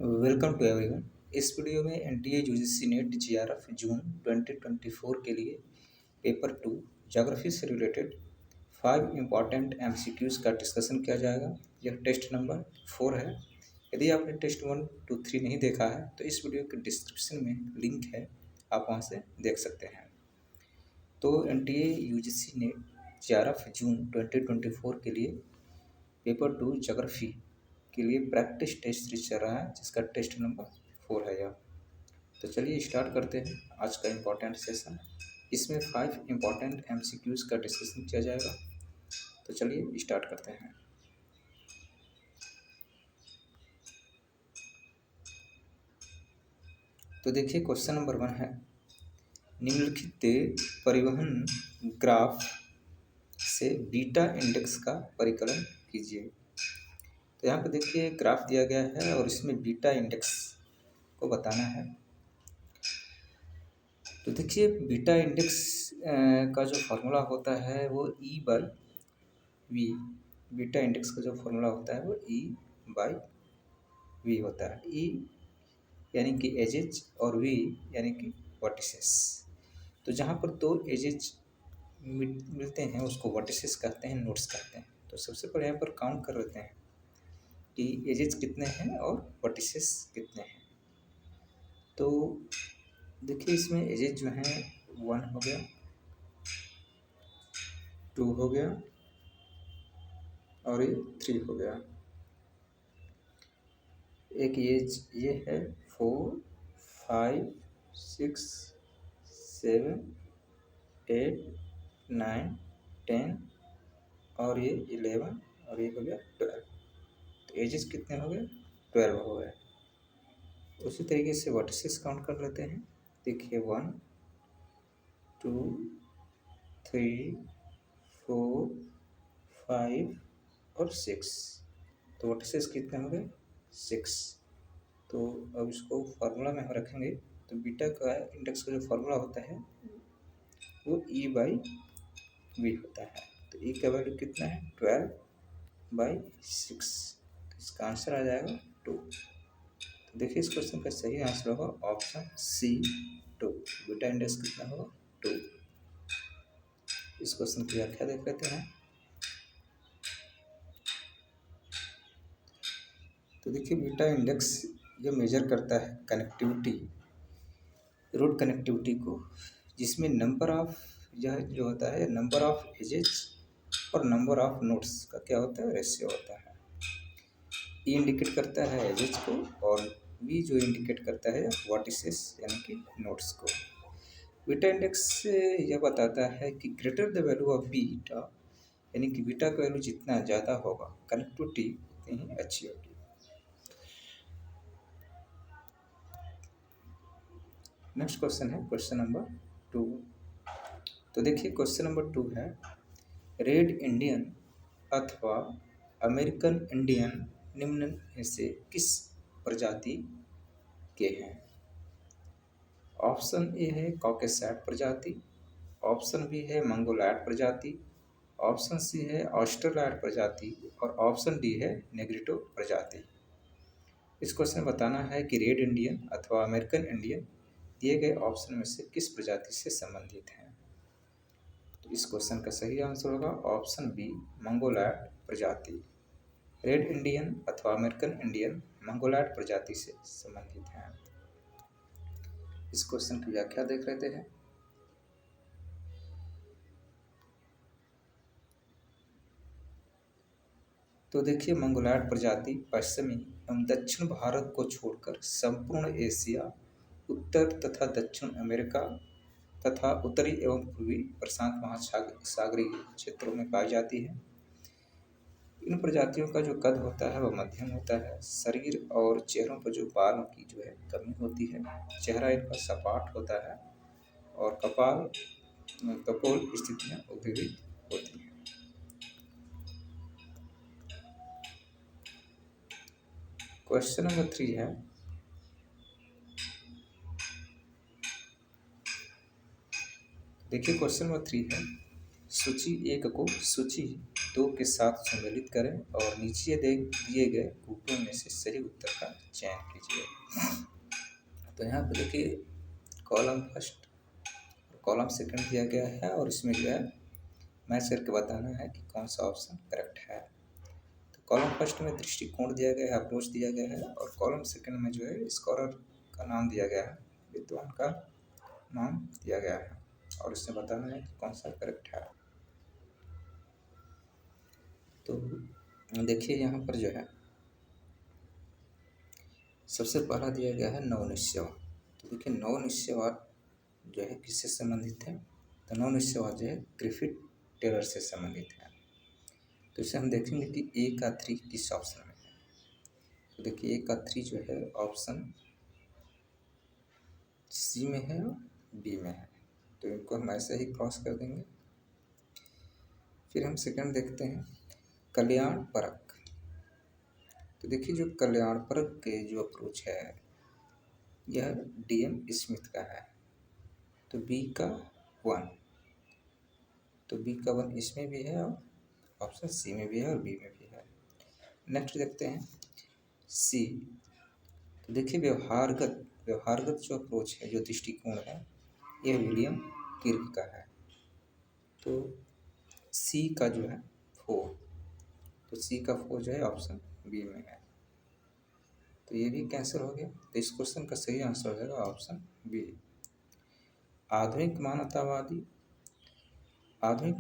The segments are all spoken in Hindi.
Welcome to everyone. इस वीडियो में NTA UGC NET JRF June 2024 के लिए पेपर 2 ज्योग्राफी से रिलेटेड 5 इम्पॉर्टेंट एमसीक्यूज़ का डिस्कशन किया जाएगा। यह टेस्ट नंबर 4 है। यदि आपने टेस्ट 1, 2, 3 नहीं देखा है तो इस वीडियो के डिस्क्रिप्शन में लिंक है, आप वहाँ से देख सकते हैं। तो NTA UGC NET JRF June 2024 के लिए पेपर 2 ज्योग्राफी के लिए प्रैक्टिस टेस्ट सीरीज चल रहा है, जिसका टेस्ट नंबर 4 है यह। तो चलिए स्टार्ट करते हैं आज का इम्पोर्टेंट सेशन। इसमें 5 इम्पॉर्टेंट एमसीक्यूज़ का डिस्कशन किया जाएगा। तो चलिए स्टार्ट करते हैं। तो देखिए क्वेश्चन नंबर 1 है, निम्नलिखित परिवहन ग्राफ से बीटा इंडेक्स का परिकलन कीजिए। तो यहाँ पे देखिए ग्राफ दिया गया है और इसमें बीटा इंडेक्स को बताना है। तो देखिए बीटा इंडेक्स का जो फॉर्मूला होता है वो E/V। बीटा इंडेक्स का जो फॉर्मूला होता है वो E/V होता है। E यानी कि एजेज और V यानी कि वर्टिसेस। तो जहाँ पर दो एजेज मिलते हैं उसको वर्टिसेस कहते हैं, नोड्स कहते हैं। तो सबसे पहले यहाँ पर काउंट कर लेते हैं कि एजेज कितने हैं और वर्टिसेस कितने हैं। तो देखिए इसमें एजेज जो हैं 1 हो गया, 2 हो गया और ये 3 हो गया। एक एज ये है 4, 5, 6, 7, 8, 9, 10 और ये 11 और ये हो गया 12। तो एजेस कितने हो गए? 12 हो गए। उसी तरीके से वर्टिसेस काउंट कर लेते हैं। देखिए 1, 2, 3, 4, 5 और 6। तो वर्टिसेस कितने हो गए? 6। तो अब इसको फार्मूला में हम रखेंगे। तो बीटा का इंडेक्स का जो फार्मूला होता है वो E/V होता है। तो E का वैल्यू कितना है? 12/6। तो इसका आंसर आ जाएगा 2। तो देखिए इस क्वेश्चन का सही आंसर होगा ऑप्शन C 2। बीटा इंडेक्स कितना होगा? 2। इस क्वेश्चन की व्याख्या देख लेते हैं। तो देखिए बीटा इंडेक्स ये मेजर करता है कनेक्टिविटी, रोड कनेक्टिविटी को, जिसमें नंबर ऑफ यह जो होता है नंबर ऑफ एजेज और नंबर ऑफ नोड्स का क्या होता है? रेशियो होता है। ई इंडिकेट करता है एजेज को और वी जो इंडिकेट करता है वर्टिसेस यानी कि नोड्स को। बीटा इंडेक्स यह बताता है कि greater the value of beta, यानी कि बीटा का वैल्यू जितना ज़्यादा होगा कनेक्टिविटी उतनी ही अच्छी होगी। नेक्स्ट क्वेश्चन है क्वेश्चन नंबर 2। तो देखिए क्वेश्चन नंबर 2 है, रेड इंडियन अथवा अमेरिकन इंडियन निम्न में से किस प्रजाति के हैं? ऑप्शन ए है कॉकेसैट प्रजाति, ऑप्शन बी है मंगोलैड प्रजाति, ऑप्शन सी है ऑस्ट्रेलैड प्रजाति और ऑप्शन डी है नेग्रिटो प्रजाति। इस क्वेश्चन में बताना है कि रेड इंडियन अथवा अमेरिकन इंडियन दिए गए ऑप्शन में से किस प्रजाति से संबंधित हैं। तो इस क्वेश्चन का सही आंसर होगा ऑप्शन बी मंगोलैड प्रजाति। रेड इंडियन अथवा अमेरिकन इंडियन मंगोलैड प्रजाति से संबंधित हैं। इस क्वेश्चन की व्याख्या देख लेते हैं। तो देखिए मंगोलैड प्रजाति पश्चिमी एवं दक्षिण भारत को छोड़कर संपूर्ण एशिया, उत्तर तथा दक्षिण अमेरिका तथा उत्तरी एवं पूर्वी प्रशांत महासागरीय क्षेत्रों में पाई जाती है। इन प्रजातियों का जो कद होता है वह मध्यम होता है। शरीर और चेहरों पर जो बालों की जो है कमी होती है। चेहरा इनका सपाट होता है और कपोल स्थितियाँ उभरी हुई होती हैं। क्वेश्चन नंबर 3 है, देखिए क्वेश्चन नंबर 3 है, सूची 1 को सूची 2 के साथ सम्मिलित करें और नीचे दिए गए कूटों में से सही उत्तर का चयन कीजिए। तो यहाँ पर देखिए कॉलम फर्स्ट और कॉलम सेकंड दिया गया है और इसमें जो है मैच करके बताना है कि कौन सा ऑप्शन करेक्ट है। तो कॉलम फर्स्ट में दृष्टिकोण दिया गया है, अप्रोच दिया गया है, और कॉलम सेकंड में जो है स्कॉलर का नाम दिया गया है, विद्वान का नाम दिया गया है, और इसमें बताना है कि कौन सा करेक्ट है। तो देखिए यहाँ पर जो है सबसे पहला दिया गया है नवनिश्चयवाद। तो देखिए नवनिश्चयवाद जो है किससे संबंधित है? तो नवनिश्चयवाद जो है ग्रिफिथ टेलर से संबंधित है। तो इसे हम देखेंगे कि ए का 3 किस ऑप्शन में है। तो देखिए ए का 3 जो है ऑप्शन सी में है और बी में है, तो इनको हम ऐसे ही क्रॉस कर देंगे। फिर हम सेकंड देखते हैं कल्याण परक। तो देखिए जो कल्याण परक के जो अप्रोच है यह DM स्मिथ का है, तो बी का 1, तो बी का 1 इसमें भी है और ऑप्शन सी में भी है और बी में भी है। नेक्स्ट देखते हैं सी। तो देखिए व्यवहारगत जो अप्रोच है, जो दृष्टिकोण है, यह विलियम किर्क का है, तो सी का जो है 4, तो सी का 4 जो है ऑप्शन बी में है, तो ये भी कैंसिल हो गया। तो इस क्वेश्चन का सही आंसर हो जाएगा ऑप्शन बी। आधुनिक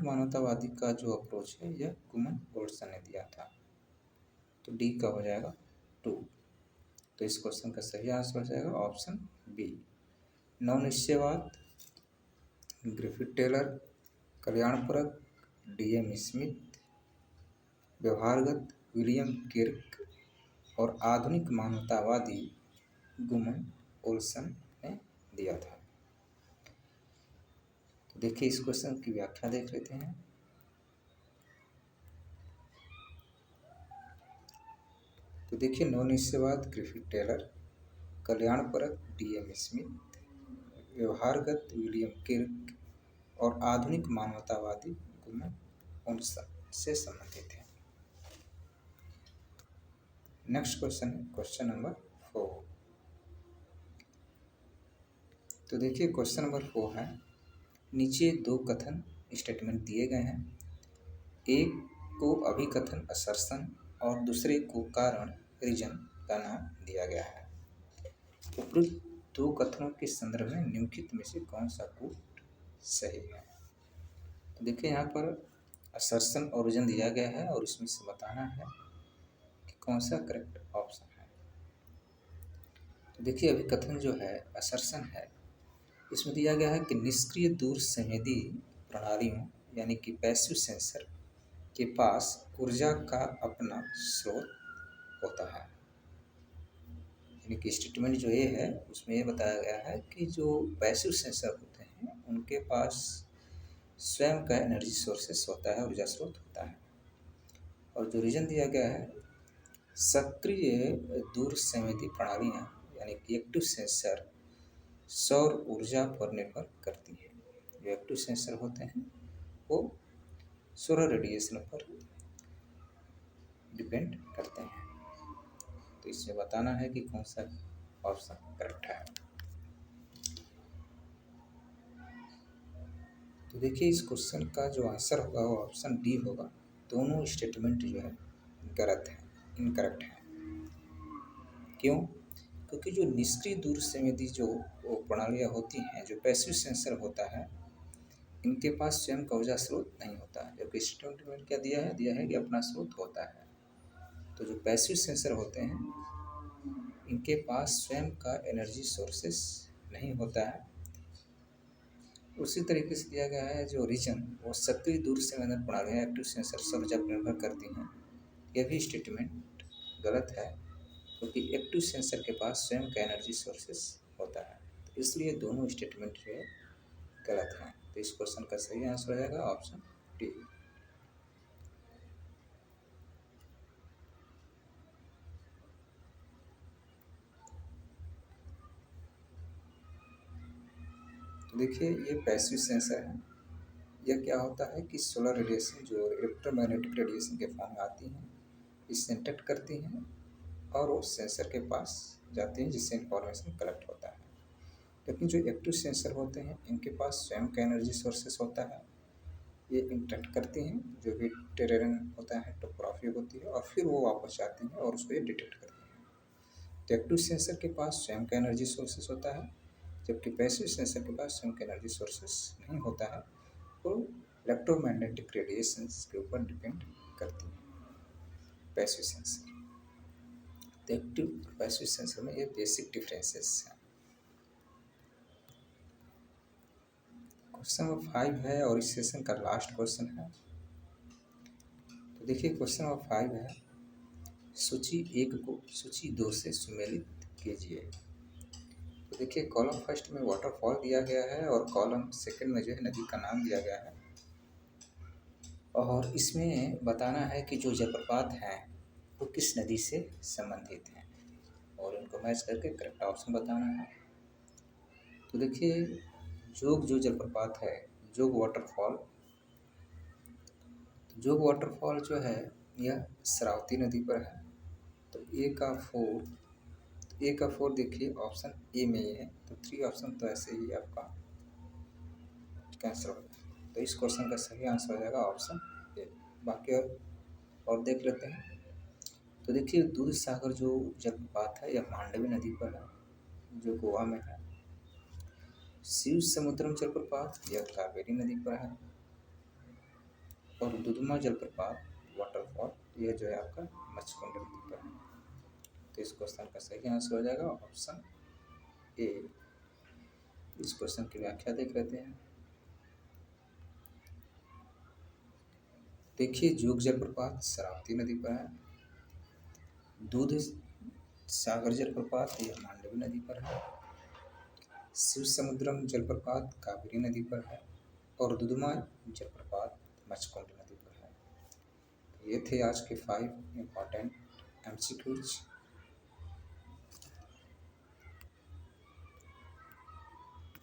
मानवतावादी का जो अप्रोच है यह गुमन गोल्डसन ने दिया था, तो डी का हो जाएगा 2, तो इस क्वेश्चन का सही आंसर हो जाएगा ऑप्शन बी। नवनिश्चयवाद ग्रिफिथ टेलर, कल्याणपरक DM स्मिथ, व्यवहारगत विलियम किर्क और आधुनिक मानवतावादी गुमन ओल्सन ने दिया था। तो देखिए इस क्वेश्चन की व्याख्या देख लेते हैं। तो देखिए नवनिश्चयवाद ग्रिफिथ टेलर, कल्याणपरक DM स्मिथ, व्यवहारगत विलियम किर्क और आधुनिक मानवतावादी गुमन ओल्सन से संबंधित है। नेक्स्ट क्वेश्चन है क्वेश्चन नंबर 4। तो देखिए क्वेश्चन नंबर 4 है, नीचे 2 कथन स्टेटमेंट दिए गए हैं, एक को अभिकथन असर्शन और दूसरे को कारण रीजन का नाम दिया गया है। उपरोक्त 2 कथनों के संदर्भ में निम्नलिखित में से कौन सा कूट सही है? तो देखिए यहाँ पर असर्शन और रीजन दिया गया है और इसमें से बताना है कि कौन सा करेक्ट ऑप्शन है। तो देखिए अभिकथन जो है असर्शन है, इसमें दिया गया है कि निष्क्रिय दूर संवेदी प्रणालियों यानी कि पैसिव सेंसर के पास ऊर्जा का अपना स्रोत होता है। यानी कि स्टेटमेंट जो ये है उसमें ये बताया गया है कि जो पैसिव सेंसर होते हैं उनके पास स्वयं का एनर्जी सोर्सेस होता है, ऊर्जा स्रोत होता है। और जो रीजन दिया गया है सक्रिय दूर संवेदी प्रणालियाँ यानी कि एक्टिव सेंसर सौर ऊर्जा पर निर्भर करती है। जो एक्टिव सेंसर होते हैं वो सोलर रेडिएशन पर डिपेंड करते हैं। तो इसमें बताना है कि कौन सा ऑप्शन करेक्ट है। तो देखिए इस क्वेश्चन का जो आंसर होगा वो ऑप्शन डी होगा। दोनों स्टेटमेंट जो है गलत है, इनकरेक्ट है। क्यों? क्योंकि जो निष्क्रिय दूर संवेदी जो प्रणालियाँ होती हैं, जो पैसिव सेंसर होता है, इनके पास स्वयं का ऊर्जा स्रोत नहीं होता है। जबकि स्टेटमेंट में क्या दिया है कि अपना स्रोत होता है। तो जो पैसिव सेंसर होते हैं इनके पास स्वयं का एनर्जी सोर्सेस नहीं होता है। उसी तरीके से दिया गया है जो रीजन वो सक्रिय दूर संवेदन प्रणालियाँ एक्टिव सेंसर सब ऊर्जा पर निर्भर करती हैं। यह भी स्टेटमेंट गलत है क्योंकि एक्टिव सेंसर के पास स्वयं का एनर्जी सोर्सेस होता है। तो इसलिए दोनों स्टेटमेंट जो है गलत हैं। तो इस क्वेश्चन का सही आंसर हो जाएगा ऑप्शन डी। तो देखिए ये पैसिव सेंसर है यह क्या होता है कि सोलर रेडिएशन जो इलेक्ट्रोमैग्नेटिक रेडिएशन के फॉर्म में आती हैं, इससे इंटरेक्ट करती हैं और वो सेंसर के पास जाती हैं, जिससे इंफॉर्मेशन कलेक्ट होता है। लेकिन जो एक्टिव सेंसर होते हैं इनके पास स्वयं का एनर्जी सोर्सेस होता है। ये इंटरेक्ट करती हैं, जो भी टेरेन होता है, टोपोग्राफी होती है, और फिर वो वापस जाती हैं और उसको ये डिटेक्ट करती हैं। तो एक्टिव सेंसर के पास स्वयं का एनर्जी सोर्सेस होता है, जबकि पैसिव सेंसर के पास स्वयं का एनर्जी सोर्सेस नहीं होता है। वो इलेक्ट्रोमैग्नेटिक रेडिएशंस के ऊपर डिपेंड करती है पैसिव सेंसर। तो एक्टिव और पैसिव सेंसर में ये बेसिक डिफरेंसेस हैं। क्वेश्चन नंबर 5 है और इस सेशन का लास्ट क्वेश्चन है। तो देखिए क्वेश्चन नंबर 5 है, सूची 1 को सूची 2 से सुमेलित कीजिए। तो देखिए कॉलम फर्स्ट में वाटरफॉल दिया गया है और कॉलम सेकंड में जो है नदी का नाम दिया गया है, और इसमें बताना है कि जो जलप्रपात हैं वो किस नदी से संबंधित हैं और इनको मैच करके करेक्ट ऑप्शन बताना है। तो देखिए जोग जो जलप्रपात है, जोग वाटरफॉल, तो जोग वाटरफॉल जो है यह शरावती नदी पर है। तो ए का फोर देखिए ऑप्शन ए में ही है, तो 3 ऑप्शन तो ऐसे ही आपका कैंसिल हो गया। तो इस क्वेश्चन का सही आंसर हो जाएगा ऑप्शन ए। बाकी और देख लेते हैं। तो देखिए दूध सागर जो जलप्रपात है यह मांडवी नदी पर है, जो गोवा में है। शिव समुद्रम जलप्रपात यह कावेरी नदी पर है, और दुधमा जलप्रपात वाटरफॉल यह जो है आपका मच्छकुंड नदी पर है। तो इस क्वेश्चन का सही आंसर हो जाएगा ऑप्शन ए। इस क्वेश्चन की व्याख्या देख लेते हैं। देखिए जोग जलप्रपात शरावती नदी पर है, दूध सागर जलप्रपात यह मांडवी नदी पर है, शिव समुद्रम जलप्रपात कावेरी नदी पर है, और दुधमा जलप्रपात मच्छकुंड नदी पर है। ये थे आज के 5 इम्पॉर्टेंट एमसीक्यूज।